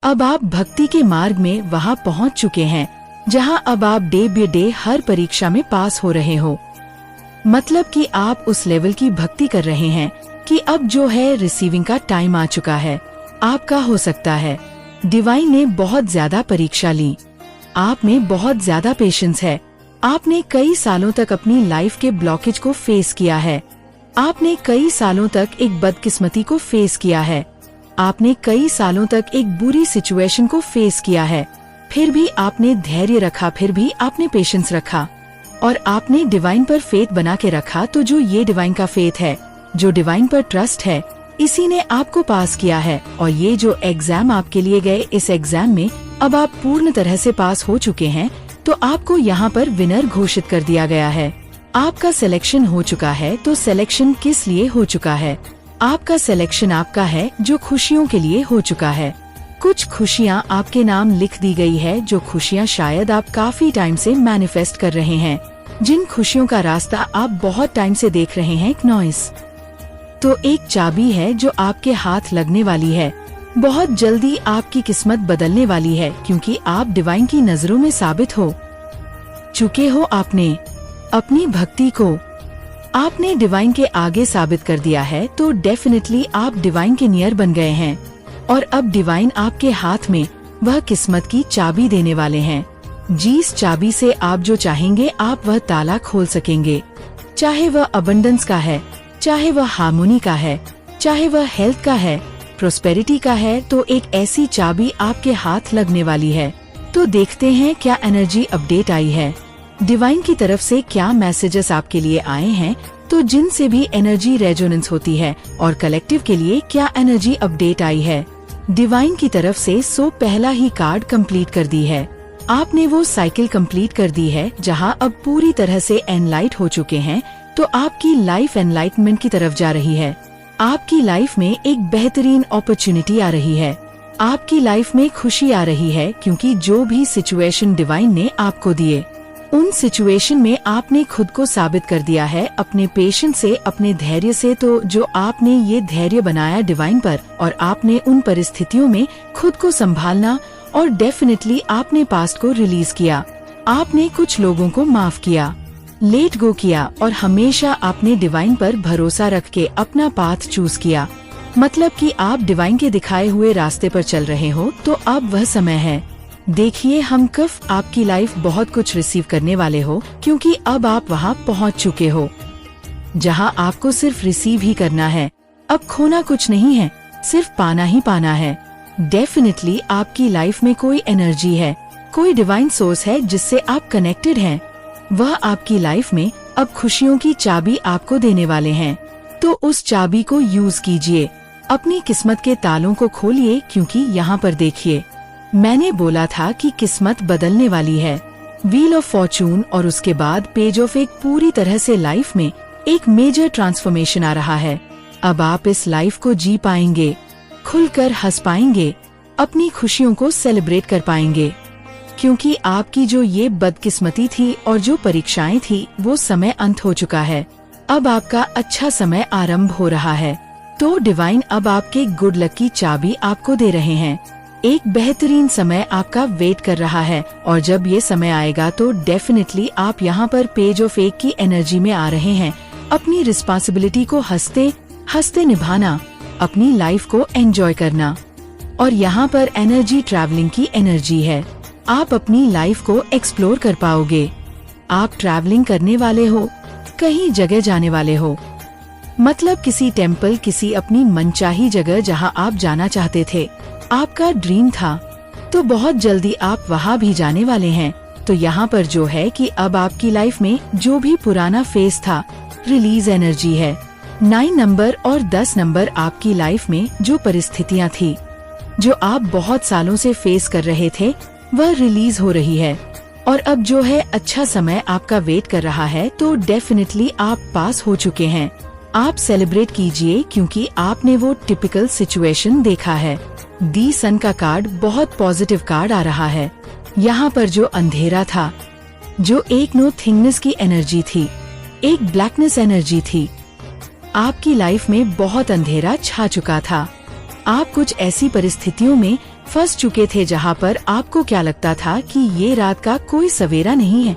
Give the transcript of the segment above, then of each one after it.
अब आप भक्ति के मार्ग में वहाँ पहुँच चुके हैं जहाँ अब आप डे बाय डे हर परीक्षा में पास हो रहे हो। मतलब कि आप उस लेवल की भक्ति कर रहे हैं कि अब जो है रिसीविंग का टाइम आ चुका है। आपका हो सकता है डिवाइन ने बहुत ज्यादा परीक्षा ली, आप में बहुत ज्यादा पेशेंस है, आपने कई सालों तक अपनी लाइफ के ब्लॉकेज को फेस किया है, आपने कई सालों तक एक बदकिस्मती को फेस किया है, आपने कई सालों तक एक बुरी सिचुएशन को फेस किया है, फिर भी आपने धैर्य रखा, फिर भी आपने पेशेंस रखा और आपने डिवाइन पर फेथ बना के रखा। तो जो ये डिवाइन का फेथ है, जो डिवाइन पर ट्रस्ट है, इसी ने आपको पास किया है। और ये जो एग्जाम आपके लिए गए, इस एग्जाम में अब आप पूर्ण तरह से पास हो चुके हैं, तो आपको यहाँ पर विनर घोषित कर दिया गया है। आपका सिलेक्शन हो चुका है। तो सिलेक्शन किस लिए हो चुका है? आपका सिलेक्शन आपका है जो खुशियों के लिए हो चुका है। कुछ खुशियाँ आपके नाम लिख दी गई है, जो खुशियाँ शायद आप काफी टाइम से मैनिफेस्ट कर रहे हैं, जिन खुशियों का रास्ता आप बहुत टाइम से देख रहे हैं। नॉइस तो एक चाबी है जो आपके हाथ लगने वाली है। बहुत जल्दी आपकी किस्मत बदलने वाली है, क्योंकि आप डिवाइन की नजरों में साबित हो चुके हो। आपने अपनी भक्ति को आपने डिवाइन के आगे साबित कर दिया है। तो डेफिनेटली आप डिवाइन के नियर बन गए हैं और अब डिवाइन आपके हाथ में वह किस्मत की चाबी देने वाले हैं, जिस चाबी से आप जो चाहेंगे आप वह ताला खोल सकेंगे। चाहे वह अबंडेंस का है, चाहे वह हार्मोनी का है, चाहे वह हेल्थ का है, प्रोस्पेरिटी का है, तो एक ऐसी चाबी आपके हाथ लगने वाली है। तो देखते हैं क्या एनर्जी अपडेट आई है, डिवाइन की तरफ से क्या मैसेजेस आपके लिए आए हैं। तो जिनसे भी एनर्जी रेजोनेंस होती है और कलेक्टिव के लिए क्या एनर्जी अपडेट आई है डिवाइन की तरफ से। सो पहला ही कार्ड कंप्लीट कर दी है, आपने वो साइकिल कंप्लीट कर दी है जहां अब पूरी तरह से एनलाइट हो चुके हैं। तो आपकी लाइफ एनलाइटमेंट की तरफ जा रही है। आपकी लाइफ में एक बेहतरीन अपॉर्चुनिटी आ रही है, आपकी लाइफ में खुशी आ रही है, क्योंकि जो भी सिचुएशन डिवाइन ने आपको दिए, उन सिचुएशन में आपने खुद को साबित कर दिया है अपने पेशेंस से, अपने धैर्य से। तो जो आपने ये धैर्य बनाया डिवाइन पर और आपने उन परिस्थितियों में खुद को संभालना और डेफिनेटली आपने पास्ट को रिलीज किया, आपने कुछ लोगों को माफ किया, लेट गो किया और हमेशा आपने डिवाइन पर भरोसा रख के अपना पाथ चूज किया। मतलब कि आप डिवाइन के दिखाए हुए रास्ते पर चल रहे हो। तो अब वह समय है, देखिए हम कब आपकी लाइफ बहुत कुछ रिसीव करने वाले हो, क्योंकि अब आप वहाँ पहुँच चुके हो जहाँ आपको सिर्फ रिसीव ही करना है। अब खोना कुछ नहीं है, सिर्फ पाना ही पाना है। डेफिनेटली आपकी लाइफ में कोई एनर्जी है, कोई डिवाइन सोर्स है जिससे आप कनेक्टेड हैं। वह आपकी लाइफ में अब खुशियों की चाबी आपको देने वाले हैं। तो उस चाबी को यूज कीजिए, अपनी किस्मत के तालों को खोलिए, क्योंकि यहाँ पर देखिए मैंने बोला था कि किस्मत बदलने वाली है। व्हील ऑफ फॉर्चून और उसके बाद पेज ऑफ एक पूरी तरह से लाइफ में एक मेजर ट्रांसफॉर्मेशन आ रहा है। अब आप इस लाइफ को जी पाएंगे, खुलकर हंस पाएंगे, अपनी खुशियों को सेलिब्रेट कर पाएंगे, क्योंकि आपकी जो ये बदकिस्मती थी और जो परीक्षाएं थी वो समय अंत हो चुका है। अब आपका अच्छा समय आरंभ हो रहा है। तो डिवाइन अब आपके गुड लक की चाबी आपको दे रहे हैं। एक बेहतरीन समय आपका वेट कर रहा है और जब ये समय आएगा तो डेफिनेटली आप यहाँ पर पेज ऑफ एक की एनर्जी में आ रहे हैं। अपनी रिस्पॉन्सिबिलिटी को हंसते हंसते निभाना, अपनी लाइफ को एंजॉय करना। और यहाँ पर एनर्जी ट्रैवलिंग की एनर्जी है, आप अपनी लाइफ को एक्सप्लोर कर पाओगे। आप ट्रैवलिंग करने वाले हो, कहीं जगह जाने वाले हो, मतलब किसी टेम्पल, किसी अपनी मनचाही जगह जहाँ आप जाना चाहते थे, आपका ड्रीम था, तो बहुत जल्दी आप वहाँ भी जाने वाले हैं। तो यहाँ पर जो है कि अब आपकी लाइफ में जो भी पुराना फेज था, रिलीज एनर्जी है। 9 नंबर और 10 नंबर आपकी लाइफ में जो परिस्थितियाँ थी, जो आप बहुत सालों से फेस कर रहे थे, वह रिलीज हो रही है। और अब जो है अच्छा समय आपका वेट कर रहा है। तो डेफिनेटली आप पास हो चुके हैं। आप सेलिब्रेट कीजिए, क्योंकि आपने वो टिपिकल सिचुएशन देखा है। दी सन का कार्ड बहुत पॉजिटिव कार्ड आ रहा है। यहाँ पर जो अंधेरा था, जो एक नो थिंगनेस की एनर्जी थी, एक ब्लैकनेस एनर्जी थी, आपकी लाइफ में बहुत अंधेरा छा चुका था। आप कुछ ऐसी परिस्थितियों में फंस चुके थे, जहाँ पर आपको क्या लगता था कि ये रात का कोई सवेरा नहीं है।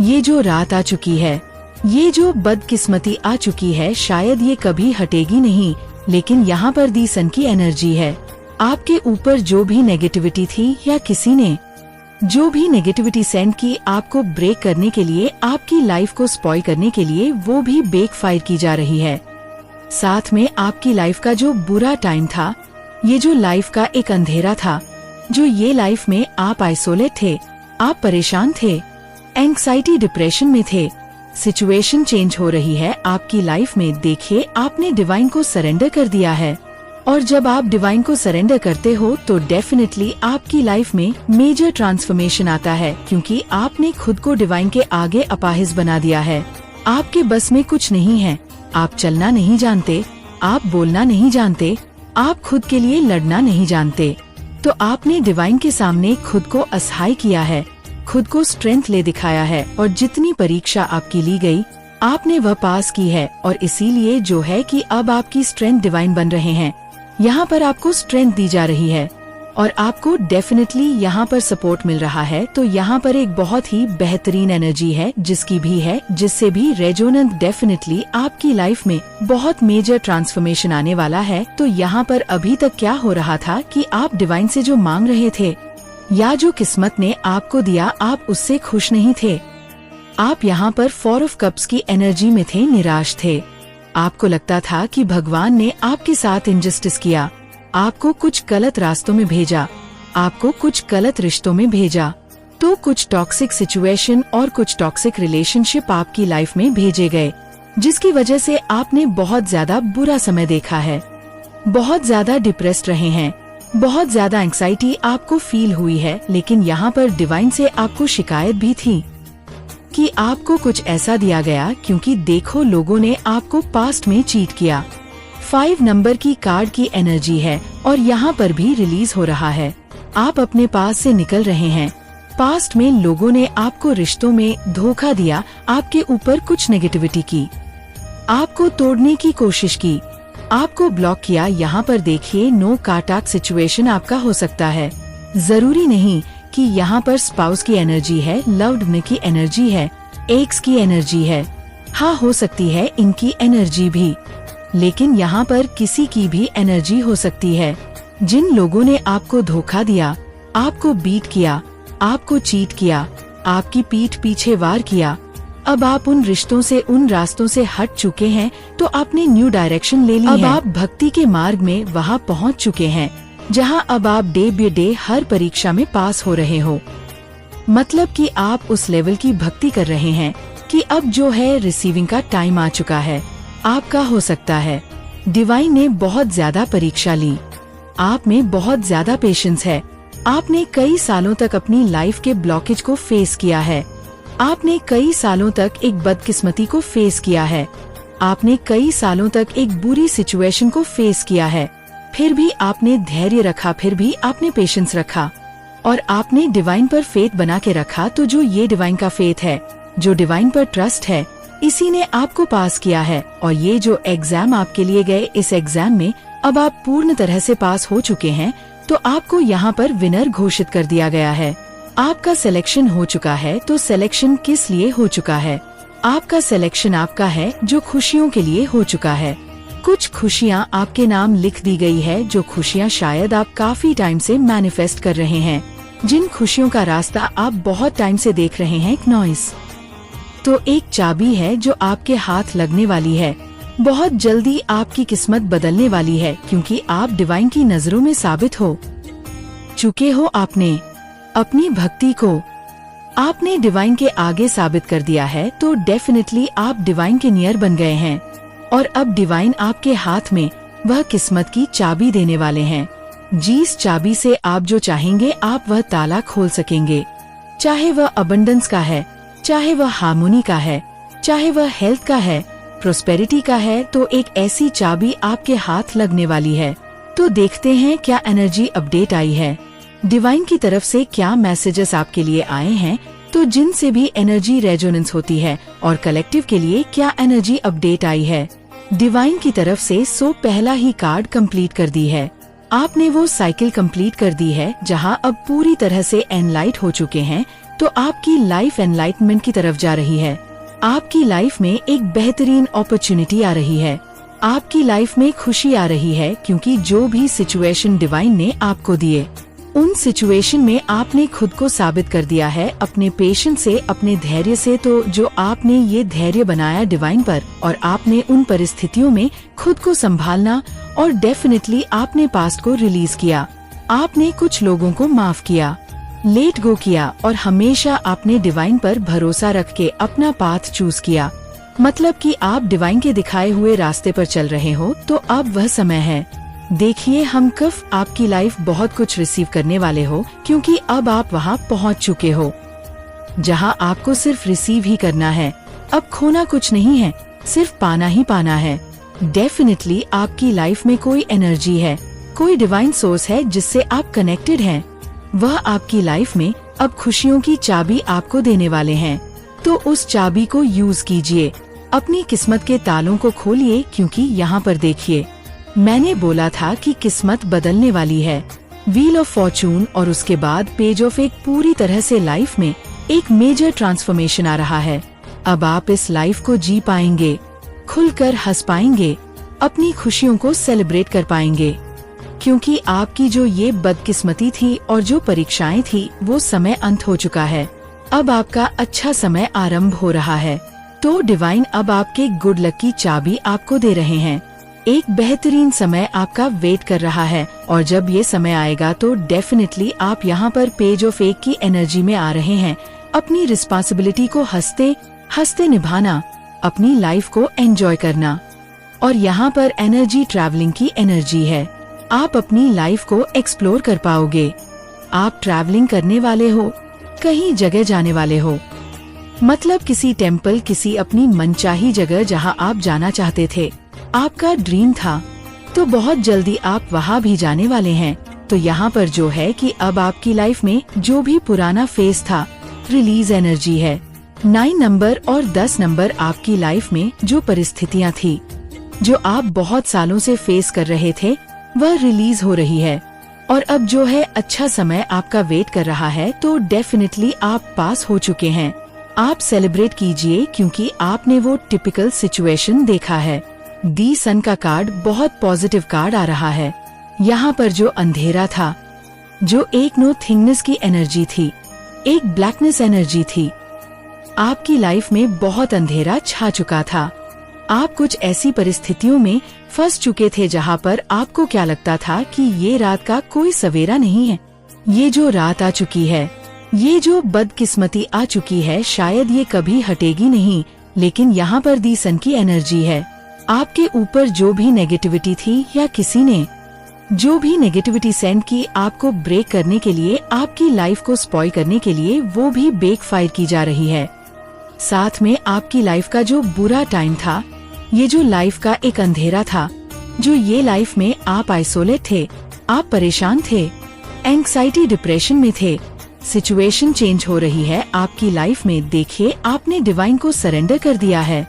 ये जो रात आ चुकी है, ये जो बदकिस्मती आ चुकी है, शायद ये कभी हटेगी नहीं। लेकिन यहाँ पर दी सन की एनर्जी है। आपके ऊपर जो भी नेगेटिविटी थी या किसी ने जो भी नेगेटिविटी सेंड की आपको ब्रेक करने के लिए, आपकी लाइफ को स्पॉइल करने के लिए, वो भी बैकफायर की जा रही है। साथ में आपकी लाइफ का जो बुरा टाइम था, ये जो लाइफ का एक अंधेरा था, जो ये लाइफ में आप आइसोलेट थे, आप परेशान थे, एंग्जाइटी डिप्रेशन में थे। सिचुएशन चेंज हो रही है आपकी लाइफ में। देखिए, आपने डिवाइन को सरेंडर कर दिया है, और जब आप डिवाइन को सरेंडर करते हो तो डेफिनेटली आपकी लाइफ में मेजर ट्रांसफॉर्मेशन आता है, क्योंकि आपने खुद को डिवाइन के आगे अपाहिज बना दिया है। आपके बस में कुछ नहीं है। आप चलना नहीं जानते, आप बोलना नहीं जानते, आप खुद के लिए लड़ना नहीं जानते। तो आपने डिवाइन के सामने खुद को असहाय किया है, खुद को स्ट्रेंथ ले दिखाया है, और जितनी परीक्षा आपकी ली गई आपने वह पास की है। और इसीलिए जो है कि अब आपकी स्ट्रेंथ डिवाइन बन रहे हैं। यहाँ पर आपको स्ट्रेंथ दी जा रही है और आपको डेफिनेटली यहाँ पर सपोर्ट मिल रहा है। तो यहाँ पर एक बहुत ही बेहतरीन एनर्जी है, जिसकी भी है, जिससे भी रेजोनेंस डेफिनेटली आपकी लाइफ में बहुत मेजर ट्रांसफॉर्मेशन आने वाला है। तो यहाँ पर अभी तक क्या हो रहा था कि आप डिवाइन से जो मांग रहे थे या जो किस्मत ने आपको दिया, आप उससे खुश नहीं थे। आप यहाँ पर 4 ऑफ कप्स की एनर्जी में थे, निराश थे। आपको लगता था कि भगवान ने आपके साथ इनजस्टिस किया, आपको कुछ गलत रास्तों में भेजा, आपको कुछ गलत रिश्तों में भेजा। तो कुछ टॉक्सिक सिचुएशन और कुछ टॉक्सिक रिलेशनशिप आपकी लाइफ में भेजे गए, जिसकी वजह से आपने बहुत ज्यादा बुरा समय देखा है, बहुत ज्यादा डिप्रेस्ड रहे हैं, बहुत ज्यादा एंग्जाइटी आपको फील हुई है। लेकिन यहाँ पर डिवाइन से आपको शिकायत भी थी कि आपको कुछ ऐसा दिया गया, क्योंकि देखो लोगों ने आपको पास्ट में चीट किया। 5 नंबर की कार्ड की एनर्जी है और यहाँ पर भी रिलीज हो रहा है। आप अपने पास से निकल रहे हैं। पास्ट में लोगों ने आपको रिश्तों में धोखा दिया, आपके ऊपर कुछ नेगेटिविटी की, आपको तोड़ने की कोशिश की, आपको ब्लॉक किया। यहाँ पर देखिए, नो कांटेक्ट सिचुएशन आपका हो सकता है। जरूरी नहीं कि यहाँ पर स्पाउस की एनर्जी है, लव्ड वन की एनर्जी है, एक्स की एनर्जी है। हाँ, हो सकती है इनकी एनर्जी भी, लेकिन यहाँ पर किसी की भी एनर्जी हो सकती है। जिन लोगों ने आपको धोखा दिया, आपको बीट किया, आपको चीट किया, आपकी पीठ पीछे वार किया, अब आप उन रिश्तों से, उन रास्तों से हट चुके हैं, तो आपने न्यू डायरेक्शन ले ली है। अब आप भक्ति के मार्ग में वहाँ पहुँच चुके हैं, जहाँ अब आप डे बाय डे हर परीक्षा में पास हो रहे हो। मतलब कि आप उस लेवल की भक्ति कर रहे हैं कि अब जो है रिसीविंग का टाइम आ चुका है, आपका हो सकता है। डिवाइन ने बहुत ज्यादा परीक्षा ली, आप में बहुत ज्यादा पेशेंस है। आपने कई सालों तक अपनी लाइफ के ब्लॉकेज को फेस किया है, आपने कई सालों तक एक बदकिस्मती को फेस किया है, आपने कई सालों तक एक बुरी सिचुएशन को फेस किया है। फिर भी आपने धैर्य रखा, फिर भी आपने पेशेंस रखा और आपने डिवाइन पर फेथ बना के रखा। तो जो ये डिवाइन का फेथ है, जो डिवाइन पर ट्रस्ट है, इसी ने आपको पास किया है। और ये जो एग्जाम आपके लिए गए, इस एग्जाम में अब आप पूर्ण तरह से पास हो चुके हैं। तो आपको यहाँ पर विनर घोषित कर दिया गया है। आपका सिलेक्शन हो चुका है। तो सिलेक्शन किस लिए हो चुका है? आपका सिलेक्शन आपका है जो खुशियों के लिए हो चुका है। कुछ खुशियाँ आपके नाम लिख दी गई है, जो खुशियाँ शायद आप काफी टाइम से मैनिफेस्ट कर रहे हैं, जिन खुशियों का रास्ता आप बहुत टाइम से देख रहे हैं। नॉइस तो एक चाबी है जो आपके हाथ लगने वाली है। बहुत जल्दी आपकी किस्मत बदलने वाली है, क्योंकि आप डिवाइन की नजरों में साबित हो चुके हो। आपने अपनी भक्ति को आपने डिवाइन के आगे साबित कर दिया है। तो डेफिनेटली आप डिवाइन के नियर बन गए हैं और अब डिवाइन आपके हाथ में वह किस्मत की चाबी देने वाले हैं, जिस चाबी से आप जो चाहेंगे आप वह ताला खोल सकेंगे। चाहे वह अबंडेंस का है, चाहे वह हार्मोनी का है, चाहे वह हेल्थ का है, प्रोस्पेरिटी का है, तो एक ऐसी चाबी आपके हाथ लगने वाली है। तो देखते हैं क्या एनर्जी अपडेट आई है, डिवाइन की तरफ से क्या मैसेजेस आपके लिए आए हैं। तो जिनसे भी एनर्जी रेजोनेंस होती है और कलेक्टिव के लिए क्या एनर्जी अपडेट आई है डिवाइन की तरफ से। सो पहला ही कार्ड कंप्लीट कर दी है। आपने वो साइकिल कंप्लीट कर दी है जहां अब पूरी तरह से एनलाइट हो चुके हैं, तो आपकी लाइफ एनलाइटमेंट की तरफ जा रही है। आपकी लाइफ में एक बेहतरीन अपॉर्चुनिटी आ रही है। आपकी लाइफ में खुशी आ रही है क्योंकि जो भी सिचुएशन डिवाइन ने आपको दिए, उन सिचुएशन में आपने खुद को साबित कर दिया है अपने पेशेंस से, अपने धैर्य से। तो जो आपने ये धैर्य बनाया डिवाइन पर, और आपने उन परिस्थितियों में खुद को संभालना, और डेफिनेटली आपने पास्ट को रिलीज किया। आपने कुछ लोगों को माफ किया, लेट गो किया, और हमेशा आपने डिवाइन पर भरोसा रख के अपना पाथ चूज किया। मतलब कि आप डिवाइन के दिखाए हुए रास्ते पर चल रहे हो। तो अब वह समय है। देखिए, हम कब आपकी लाइफ बहुत कुछ रिसीव करने वाले हो, क्योंकि अब आप वहाँ पहुँच चुके हो जहाँ आपको सिर्फ रिसीव ही करना है। अब खोना कुछ नहीं है, सिर्फ पाना ही पाना है। डेफिनेटली आपकी लाइफ में कोई एनर्जी है, कोई डिवाइन सोर्स है जिससे आप कनेक्टेड हैं। वह आपकी लाइफ में अब खुशियों की चाबी आपको देने वाले हैं। तो उस चाबी को यूज कीजिए, अपनी किस्मत के तालों को खोलिए, क्योंकि यहाँ पर देखिए, मैंने बोला था कि किस्मत बदलने वाली है। व्हील ऑफ फॉर्चून और उसके बाद पेज ऑफ एक पूरी तरह से लाइफ में एक मेजर ट्रांसफॉर्मेशन आ रहा है। अब आप इस लाइफ को जी पाएंगे, खुलकर हंस पाएंगे, अपनी खुशियों को सेलिब्रेट कर पाएंगे, क्योंकि आपकी जो ये बदकिस्मती थी और जो परीक्षाएं थी, वो समय अंत हो चुका है। अब आपका अच्छा समय आरंभ हो रहा है। तो डिवाइन अब आपके गुड लक की चाबी आपको दे रहे हैं। एक बेहतरीन समय आपका वेट कर रहा है, और जब ये समय आएगा तो डेफिनेटली आप यहाँ पर पेज ऑफ एक की एनर्जी में आ रहे हैं। अपनी रिस्पॉन्सिबिलिटी को हंसते हंसते निभाना, अपनी लाइफ को एंजॉय करना। और यहाँ पर एनर्जी ट्रैवलिंग की एनर्जी है। आप अपनी लाइफ को एक्सप्लोर कर पाओगे। आप ट्रैवलिंग करने वाले हो, कहीं जगह जाने वाले हो, मतलब किसी टेम्पल, किसी अपनी मनचाही जगह जहाँ आप जाना चाहते थे, आपका ड्रीम था। तो बहुत जल्दी आप वहाँ भी जाने वाले हैं। तो यहाँ पर जो है कि अब आपकी लाइफ में जो भी पुराना फेज था, रिलीज एनर्जी है। 9 नंबर और 10 नंबर आपकी लाइफ में जो परिस्थितियाँ थी, जो आप बहुत सालों से फेस कर रहे थे, वह रिलीज हो रही है। और अब जो है अच्छा समय आपका वेट कर रहा है। तो डेफिनेटली आप पास हो चुके हैं। आप सेलिब्रेट कीजिए, क्योंकि आपने वो टिपिकल सिचुएशन देखा है। दी सन का कार्ड बहुत पॉजिटिव कार्ड आ रहा है। यहाँ पर जो अंधेरा था, जो एक नो थिंगनेस की एनर्जी थी, एक ब्लैकनेस एनर्जी थी, आपकी लाइफ में बहुत अंधेरा छा चुका था। आप कुछ ऐसी परिस्थितियों में फंस चुके थे जहाँ पर आपको क्या लगता था कि ये रात का कोई सवेरा नहीं है। ये जो रात आ चुकी है, ये जो बदकिस्मती आ चुकी है, शायद ये कभी हटेगी नहीं। लेकिन यहाँ पर दी सन की एनर्जी है। आपके ऊपर जो भी नेगेटिविटी थी, या किसी ने जो भी नेगेटिविटी सेंड की आपको ब्रेक करने के लिए, आपकी लाइफ को स्पॉइल करने के लिए, वो भी बैकफायर की जा रही है। साथ में आपकी लाइफ का जो बुरा टाइम था, ये जो लाइफ का एक अंधेरा था, जो ये लाइफ में आप आइसोलेट थे, आप परेशान थे, एंग्जाइटी डिप्रेशन में थे। सिचुएशन चेंज हो रही है आपकी लाइफ में। देखिए, आपने डिवाइन को सरेंडर कर दिया है।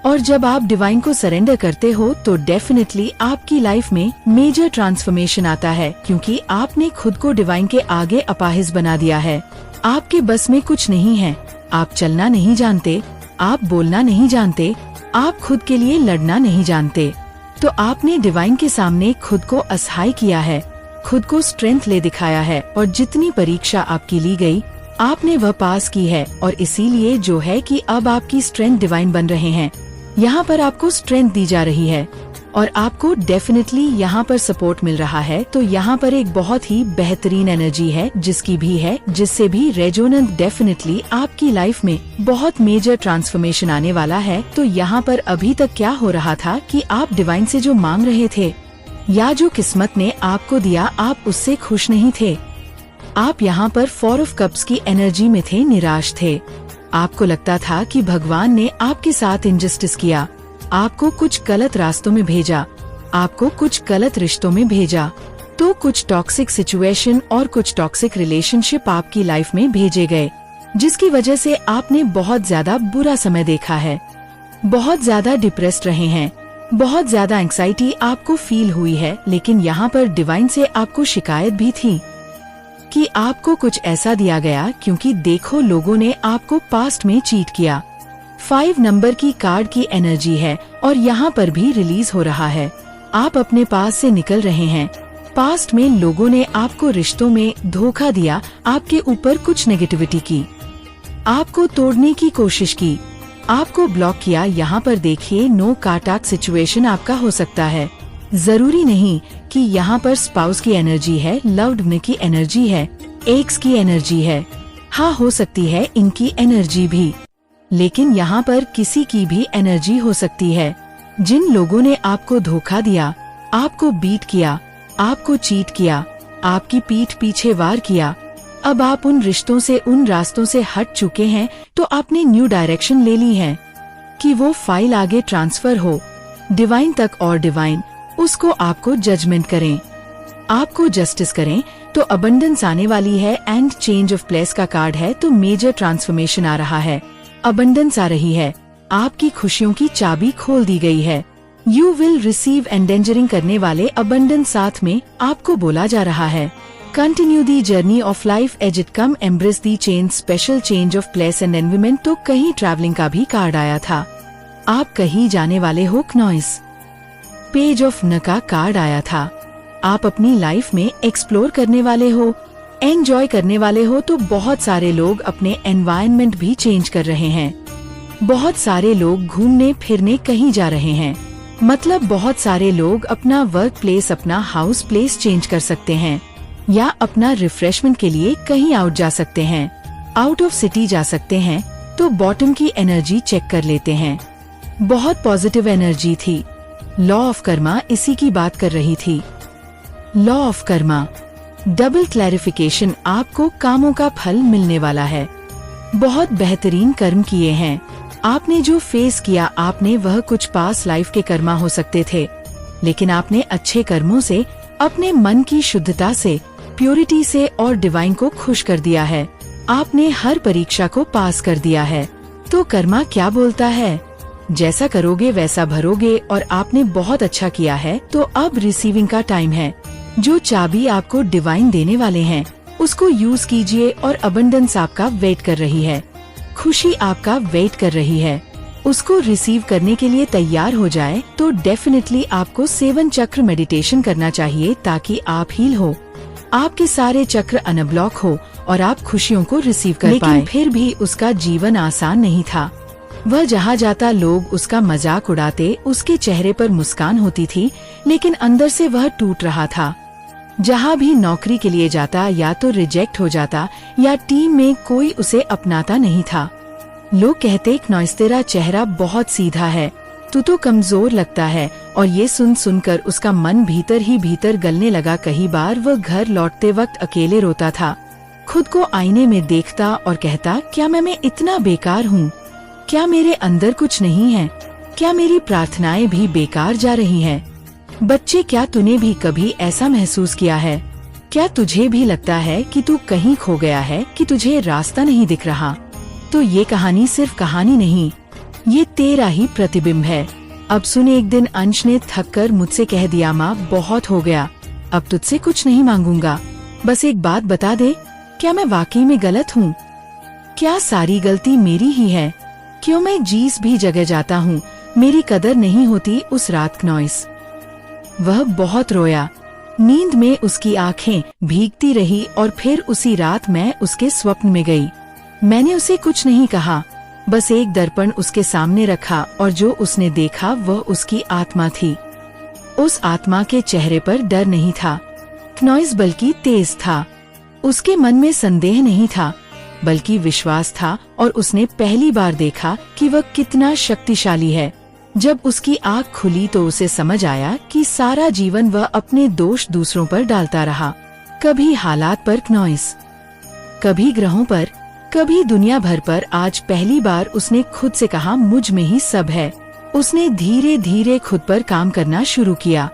और जब आप डिवाइन को सरेंडर करते हो तो डेफिनेटली आपकी लाइफ में मेजर ट्रांसफॉर्मेशन आता है, क्योंकि आपने खुद को डिवाइन के आगे अपाहिज बना दिया है। आपके बस में कुछ नहीं है। आप चलना नहीं जानते, आप बोलना नहीं जानते, आप खुद के लिए लड़ना नहीं जानते। तो आपने डिवाइन के सामने खुद को असहाय किया है, खुद को स्ट्रेंथ ले दिखाया है, और जितनी परीक्षा आपकी ली गई, आपने वह पास की है। और इसीलिए जो है कि अब आपकी स्ट्रेंथ डिवाइन बन रहे हैं। यहाँ पर आपको स्ट्रेंथ दी जा रही है, और आपको डेफिनेटली यहाँ पर सपोर्ट मिल रहा है। तो यहाँ पर एक बहुत ही बेहतरीन एनर्जी है, जिसकी भी है, जिससे भी रेजोनेंस डेफिनेटली आपकी लाइफ में बहुत मेजर ट्रांसफॉर्मेशन आने वाला है। तो यहाँ पर अभी तक क्या हो रहा था कि आप डिवाइन से जो मांग रहे थे, या जो किस्मत ने आपको दिया, आप उससे खुश नहीं थे। आप यहाँ पर 4 ऑफ कप्स की एनर्जी में थे, निराश थे। आपको लगता था कि भगवान ने आपके साथ इनजस्टिस किया, आपको कुछ गलत रास्तों में भेजा, आपको कुछ गलत रिश्तों में भेजा। तो कुछ टॉक्सिक सिचुएशन और कुछ टॉक्सिक रिलेशनशिप आपकी लाइफ में भेजे गए, जिसकी वजह से आपने बहुत ज्यादा बुरा समय देखा है, बहुत ज्यादा डिप्रेस्ड रहे हैं। बहुत ज्यादा एंग्जाइटी आपको फील हुई है, लेकिन यहाँ पर डिवाइन से आपको शिकायत भी थी कि आपको कुछ ऐसा दिया गया, क्योंकि देखो लोगों ने आपको पास्ट में चीट किया। 5 नंबर की कार्ड की एनर्जी है और यहाँ पर भी रिलीज हो रहा है। आप अपने पास से निकल रहे हैं। पास्ट में लोगों ने आपको रिश्तों में धोखा दिया, आपके ऊपर कुछ नेगेटिविटी की, आपको तोड़ने की कोशिश की, आपको ब्लॉक किया। यहाँ पर देखिए नो कांटेक्ट सिचुएशन आपका हो सकता है। जरूरी नहीं कि यहाँ पर स्पाउस की एनर्जी है, लव्ड वन की एनर्जी है, एक्स की एनर्जी है। हाँ, हो सकती है इनकी एनर्जी भी, लेकिन यहाँ पर किसी की भी एनर्जी हो सकती है। जिन लोगों ने आपको धोखा दिया, आपको बीट किया, आपको चीट किया, आपकी पीठ पीछे वार किया, अब आप उन रिश्तों से, उन रास्तों से हट चुके हैं, तो आपने न्यू डायरेक्शन ले ली है कि वो फाइल आगे ट्रांसफर हो डिवाइन तक, और डिवाइन उसको आपको जजमेंट करें, आपको जस्टिस करें। तो अबंडेंस आने वाली है एंड चेंज ऑफ प्लेस का कार्ड है, तो मेजर ट्रांसफॉर्मेशन आ रहा है, अबंडेंस आ रही है, आपकी खुशियों की चाबी खोल दी गई है। यू विल रिसीव एंडेंजरिंग करने वाले अबंडेंस साथ में आपको बोला जा रहा है। Continue the journey of life as it come, embrace the change, special change of place and environment. तो कहीं ट्रैवलिंग का भी कार्ड आया था, आप कहीं जाने वाले हो। क्नॉइस पेज ऑफ न का कार्ड आया था, आप अपनी लाइफ में एक्सप्लोर करने वाले हो, एंजॉय करने वाले हो। तो बहुत सारे लोग अपने एनवायरनमेंट भी चेंज कर रहे हैं, बहुत सारे लोग घूमने फिरने कहीं जा रहे हैं, मतलब बहुत सारे लोग अपना वर्क प्लेस, अपना हाउस प्लेस चेंज कर सकते हैं, या अपना रिफ्रेशमेंट के लिए कहीं आउट जा सकते हैं, आउट ऑफ सिटी जा सकते हैं। तो बॉटम की एनर्जी चेक कर लेते हैं, बहुत पॉजिटिव एनर्जी थी। लॉ ऑफ कर्मा इसी की बात कर रही थी। Law of Karma, double clarification, आपको कामों का फल मिलने वाला है। बहुत बेहतरीन कर्म किए हैं आपने, जो फेस किया आपने, वह कुछ पास लाइफ के कर्मा हो सकते थे, लेकिन आपने अच्छे कर्मों से, अपने मन की शुद्धता से, प्योरिटी से और डिवाइन को खुश कर दिया है। आपने हर परीक्षा को पास कर दिया है। तो कर्मा क्या बोलता है, जैसा करोगे वैसा भरोगे, और आपने बहुत अच्छा किया है। तो अब रिसीविंग का टाइम है। जो चाबी आपको डिवाइन देने वाले हैं उसको यूज कीजिए, और अबंडेंस आपका वेट कर रही है, खुशी आपका वेट कर रही है, उसको रिसीव करने के लिए तैयार हो जाए। तो डेफिनेटली आपको 7 चक्र मेडिटेशन करना चाहिए, ताकि आप हील हो, आपके सारे चक्र अनब्लॉक हो और आप खुशियों को रिसीव कर पाए। लेकिन फिर भी उसका जीवन आसान नहीं था। वह जहाँ जाता लोग उसका मजाक उड़ाते, उसके चेहरे पर मुस्कान होती थी, लेकिन अंदर से वह टूट रहा था। जहाँ भी नौकरी के लिए जाता, या तो रिजेक्ट हो जाता, या टीम में कोई उसे अपनाता नहीं था। लोग कहते, क्नॉइस तेरा चेहरा बहुत सीधा है, तू तो कमजोर लगता है। और ये सुन सुनकर उसका मन भीतर ही भीतर गलने लगा। कई बार वह घर लौटते वक्त अकेले रोता था, खुद को आईने में देखता और कहता, क्या मैं इतना बेकार हूँ? क्या मेरे अंदर कुछ नहीं है? क्या मेरी प्रार्थनाएं भी बेकार जा रही हैं? बच्चे, क्या तूने भी कभी ऐसा महसूस किया है? क्या तुझे भी लगता है कि तू कहीं खो गया है, कि तुझे रास्ता नहीं दिख रहा? तो ये कहानी सिर्फ कहानी नहीं, ये तेरा ही प्रतिबिंब है। अब सुन, एक दिन अंश ने थककर मुझसे कह दिया, माँ बहुत हो गया, अब तुझसे कुछ नहीं मांगूंगा, बस एक बात बता दे, क्या मैं वाकई में गलत हूँ? क्या सारी गलती मेरी ही है? क्यों मैं जिस भी जगह जाता हूँ मेरी कदर नहीं होती? उस रात क्नॉइस वह बहुत रोया, नींद में उसकी आंखें भीगती रही, और फिर उसी रात मैं उसके स्वप्न में गई। मैंने उसे कुछ नहीं कहा, बस एक दर्पण उसके सामने रखा, और जो उसने देखा वह उसकी आत्मा थी। उस आत्मा के चेहरे पर डर नहीं था क्नॉइस, बल्कि तेज था। उसके मन में संदेह नहीं था, बल्कि विश्वास था, और उसने पहली बार देखा कि वह कितना शक्तिशाली है। जब उसकी आँख खुली तो उसे समझ आया कि सारा जीवन वह अपने दोष दूसरों पर डालता रहा, कभी हालात पर क्नॉइस, कभी ग्रहों पर, कभी दुनिया भर पर। आज पहली बार उसने खुद से कहा, मुझ में ही सब है। उसने धीरे धीरे खुद पर काम करना शुरू किया।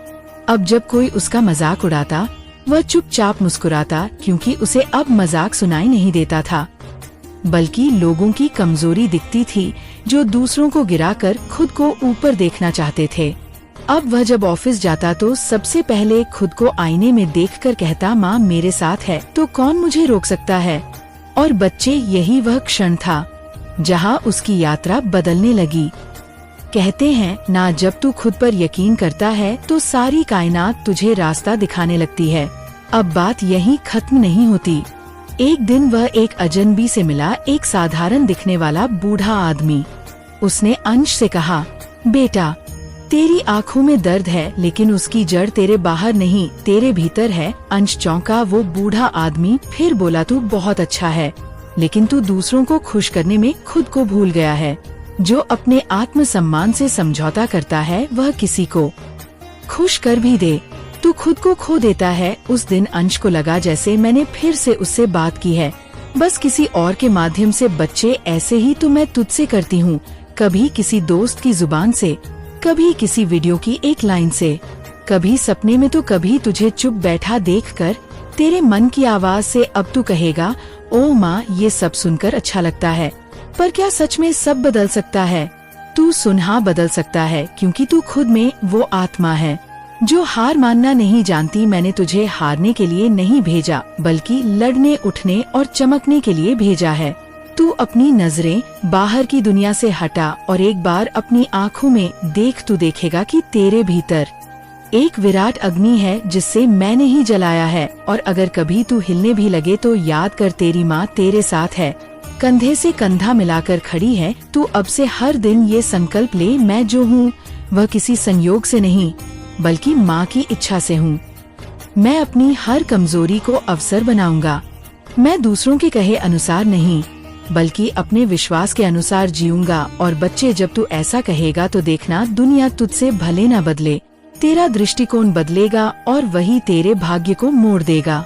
अब जब कोई उसका मजाक उड़ाता, वह चुपचाप मुस्कुराता, क्योंकि उसे अब मजाक सुनाई नहीं देता था, बल्कि लोगों की कमजोरी दिखती थी, जो दूसरों को गिराकर खुद को ऊपर देखना चाहते थे। अब वह जब ऑफिस जाता तो सबसे पहले खुद को आईने में देखकर कहता, माँ मेरे साथ है तो कौन मुझे रोक सकता है। और बच्चे, यही वह क्षण था जहाँ उसकी यात्रा बदलने लगी। कहते हैं ना, जब तू खुद पर यकीन करता है तो सारी कायनात तुझे रास्ता दिखाने लगती है। अब बात यहीं खत्म नहीं होती। एक दिन वह एक अजनबी से मिला, एक साधारण दिखने वाला बूढ़ा आदमी। उसने अंश से कहा, बेटा तेरी आँखों में दर्द है, लेकिन उसकी जड़ तेरे बाहर नहीं तेरे भीतर है। अंश चौंका। वो बूढ़ा आदमी फिर बोला, तू बहुत अच्छा है, लेकिन तू दूसरों को खुश करने में खुद को भूल गया है। जो अपने आत्म सम्मान से समझौता करता है वह किसी को खुश कर भी दे, तू खुद को खो देता है। उस दिन अंश को लगा जैसे मैंने फिर से उससे बात की है, बस किसी और के माध्यम से। बच्चे, ऐसे ही तो मैं तुझसे करती हूँ, कभी किसी दोस्त की जुबान से, कभी किसी वीडियो की एक लाइन से, कभी सपने में तो कभी तुझे चुप बैठा देखकर तेरे मन की आवाज से। अब तू कहेगा, ओ माँ ये सब सुनकर अच्छा लगता है, पर क्या सच में सब बदल सकता है? तू सुन, हाँ बदल सकता है, क्योंकि तू खुद में वो आत्मा है जो हार मानना नहीं जानती। मैंने तुझे हारने के लिए नहीं भेजा, बल्कि लड़ने, उठने और चमकने के लिए भेजा है। तू अपनी नजरें बाहर की दुनिया से हटा और एक बार अपनी आँखों में देख। तू देखेगा कि तेरे भीतर एक विराट अग्नि है जिससे मैंने ही जलाया है। और अगर कभी तू हिलने भी लगे तो याद कर, तेरी माँ तेरे साथ है, कंधे से कंधा मिलाकर खड़ी है। तू अब से हर दिन ये संकल्प ले, मैं जो हूँ वह किसी संयोग से नहीं, बल्कि माँ की इच्छा से हूँ। मैं अपनी हर कमजोरी को अवसर बनाऊंगा। मैं दूसरों के कहे अनुसार नहीं, बल्कि अपने विश्वास के अनुसार जीऊंगा। और बच्चे, जब तू ऐसा कहेगा तो देखना, दुनिया तुझसे भले न बदले, तेरा दृष्टिकोण बदलेगा और वही तेरे भाग्य को मोड़ देगा।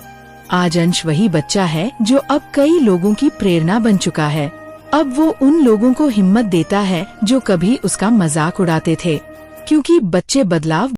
आज अंश वही बच्चा है जो अब कई लोगों की प्रेरणा बन चुका है। अब वो उन लोगों को हिम्मत देता है जो कभी उसका मजाक उड़ाते थे, क्योंकि बच्चे बदलाव